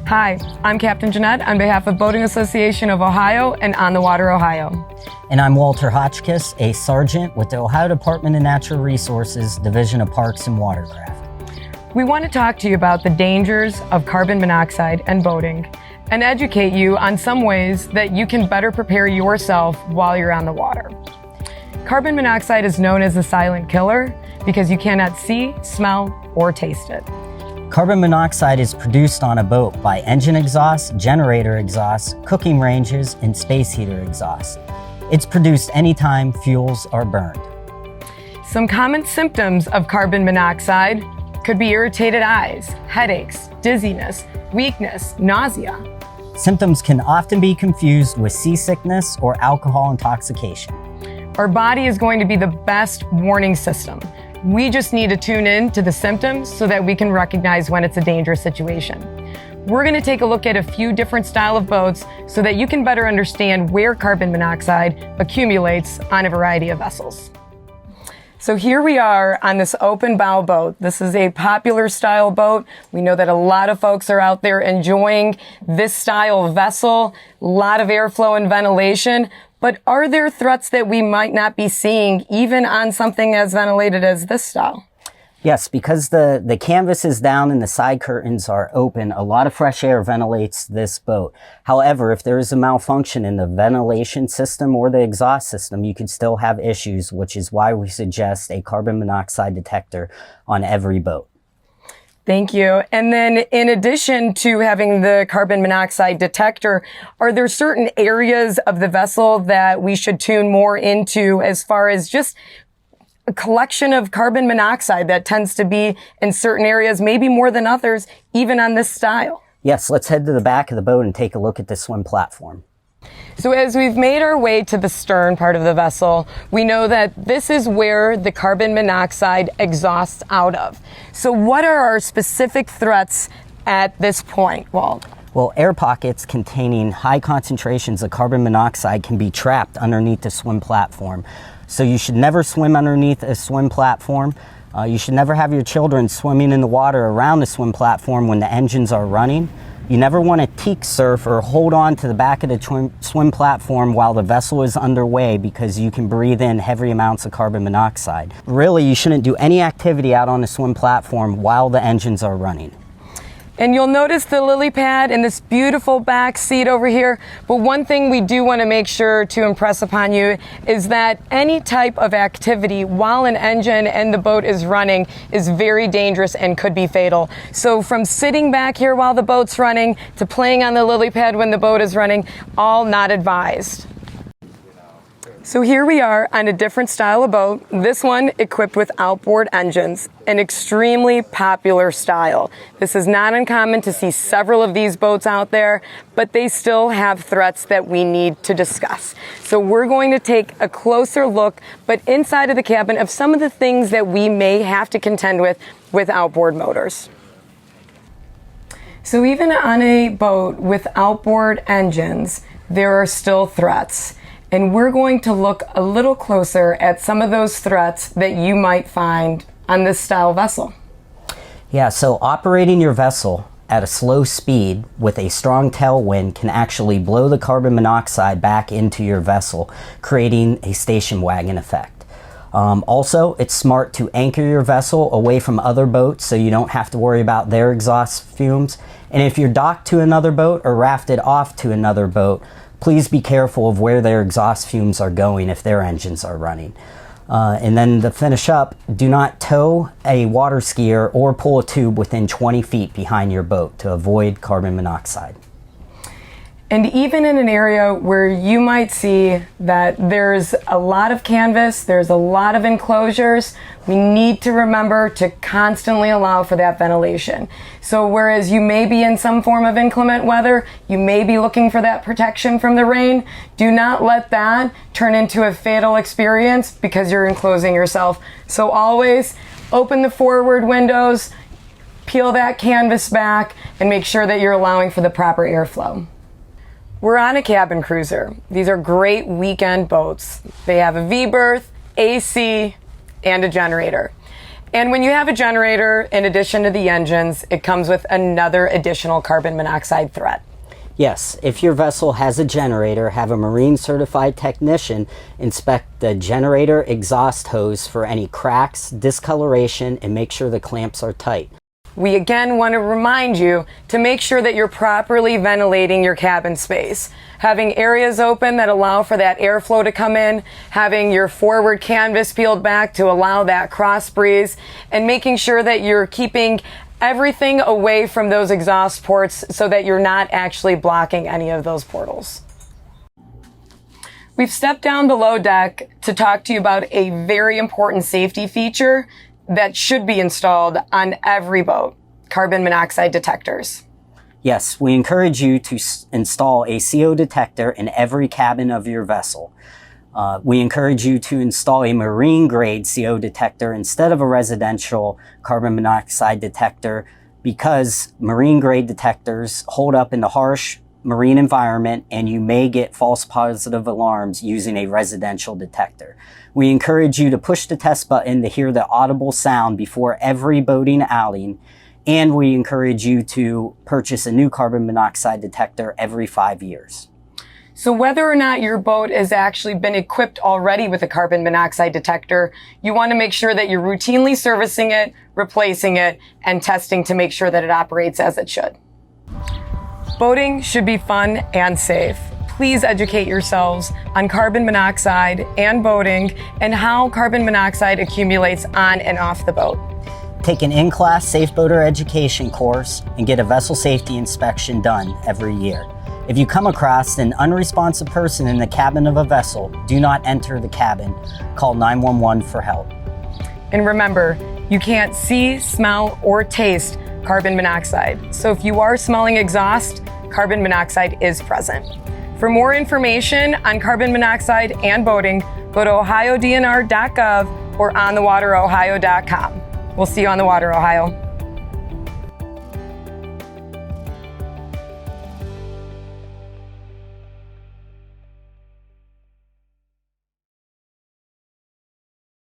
Hi, I'm Captain Jeanette on behalf of Boating Association of Ohio and On the Water, Ohio. And I'm Walter Hotchkiss, a sergeant with the Ohio Department of Natural Resources, Division of Parks and Watercraft. We want to talk to you about the dangers of carbon monoxide and boating and educate you on some ways that you can better prepare yourself while you're on the water. Carbon monoxide is known as the silent killer because you cannot see, smell, or taste it. Carbon monoxide is produced on a boat by engine exhaust, generator exhaust, cooking ranges, and space heater exhaust. It's produced anytime fuels are burned. Some common symptoms of carbon monoxide could be irritated eyes, headaches, dizziness, weakness, nausea. Symptoms can often be confused with seasickness or alcohol intoxication. Our body is going to be the best warning system. We just need to tune in to the symptoms so that we can recognize when it's a dangerous situation. We're going to take a look at a few different style of boats so that you can better understand where carbon monoxide accumulates on a variety of vessels. So here we are on this open bow boat. This is a popular style boat. We know that a lot of folks are out there enjoying this style of vessel, a lot of airflow and ventilation. But are there threats that we might not be seeing even on something as ventilated as this style? Yes, because the canvas is down and the side curtains are open, a lot of fresh air ventilates this boat. However, if there is a malfunction in the ventilation system or the exhaust system, you could still have issues, which is why we suggest a carbon monoxide detector on every boat. Thank you. And then in addition to having the carbon monoxide detector, are there certain areas of the vessel that we should tune more into as far as just a collection of carbon monoxide that tends to be in certain areas, maybe more than others, even on this style? Yes, let's head to the back of the boat and take a look at the swim platform. So as we've made our way to the stern part of the vessel, we know that this is where the carbon monoxide exhausts out of. So what are our specific threats at this point, Walt? Well, air pockets containing high concentrations of carbon monoxide can be trapped underneath the swim platform. So you should never swim underneath a swim platform. You should never have your children swimming in the water around the swim platform when the engines are running. You never want to teak surf or hold on to the back of the swim platform while the vessel is underway because you can breathe in heavy amounts of carbon monoxide. Really, you shouldn't do any activity out on the swim platform while the engines are running. And you'll notice the lily pad and this beautiful back seat over here. But one thing we do want to make sure to impress upon you is that any type of activity while an engine and the boat is running is very dangerous and could be fatal. So from sitting back here while the boat's running to playing on the lily pad when the boat is running, all not advised. So here we are on a different style of boat, this one equipped with outboard engines, an extremely popular style. This is not uncommon to see several of these boats out there, but they still have threats that we need to discuss. So we're going to take a closer look, but inside of the cabin, of some of the things that we may have to contend with outboard motors. So even on a boat with outboard engines, there are still threats. And we're going to look a little closer at some of those threats that you might find on this style vessel. Yeah, so operating your vessel at a slow speed with a strong tailwind can actually blow the carbon monoxide back into your vessel, creating a station wagon effect. Also, it's smart to anchor your vessel away from other boats so you don't have to worry about their exhaust fumes. And if you're docked to another boat or rafted off to another boat, please be careful of where their exhaust fumes are going if their engines are running. And then to finish up, do not tow a water skier or pull a tube within 20 feet behind your boat to avoid carbon monoxide. And even in an area where you might see that there's a lot of canvas, there's a lot of enclosures, we need to remember to constantly allow for that ventilation. So whereas you may be in some form of inclement weather, you may be looking for that protection from the rain, do not let that turn into a fatal experience because you're enclosing yourself. So always open the forward windows, peel that canvas back, and make sure that you're allowing for the proper airflow. We're on a cabin cruiser. These are great weekend boats. They have a V-berth, AC, and a generator. And when you have a generator, in addition to the engines, it comes with another additional carbon monoxide threat. Yes, if your vessel has a generator, have a marine certified technician inspect the generator exhaust hose for any cracks, discoloration, and make sure the clamps are tight. We again want to remind you to make sure that you're properly ventilating your cabin space. Having areas open that allow for that airflow to come in, having your forward canvas peeled back to allow that cross breeze, and making sure that you're keeping everything away from those exhaust ports so that you're not actually blocking any of those portals. We've stepped down below deck to talk to you about a very important safety feature that should be installed on every boat: carbon monoxide detectors. Yes, we encourage you to install a CO detector in every cabin of your vessel. We encourage you to install a marine grade CO detector instead of a residential carbon monoxide detector, because marine grade detectors hold up in the harsh marine environment and you may get false positive alarms using a residential detector. We encourage you to push the test button to hear the audible sound before every boating outing, and we encourage you to purchase a new carbon monoxide detector every 5 years. So whether or not your boat has actually been equipped already with a carbon monoxide detector, you want to make sure that you're routinely servicing it, replacing it, and testing to make sure that it operates as it should. Boating should be fun and safe. Please educate yourselves on carbon monoxide and boating and how carbon monoxide accumulates on and off the boat. Take an in-class Safe Boater education course and get a vessel safety inspection done every year. If you come across an unresponsive person in the cabin of a vessel, do not enter the cabin. Call 911 for help. And remember, you can't see, smell, or taste carbon monoxide. So if you are smelling exhaust, carbon monoxide is present. For more information on carbon monoxide and boating, go to ohiodnr.gov or onthewaterohio.com. We'll see you on the water, Ohio.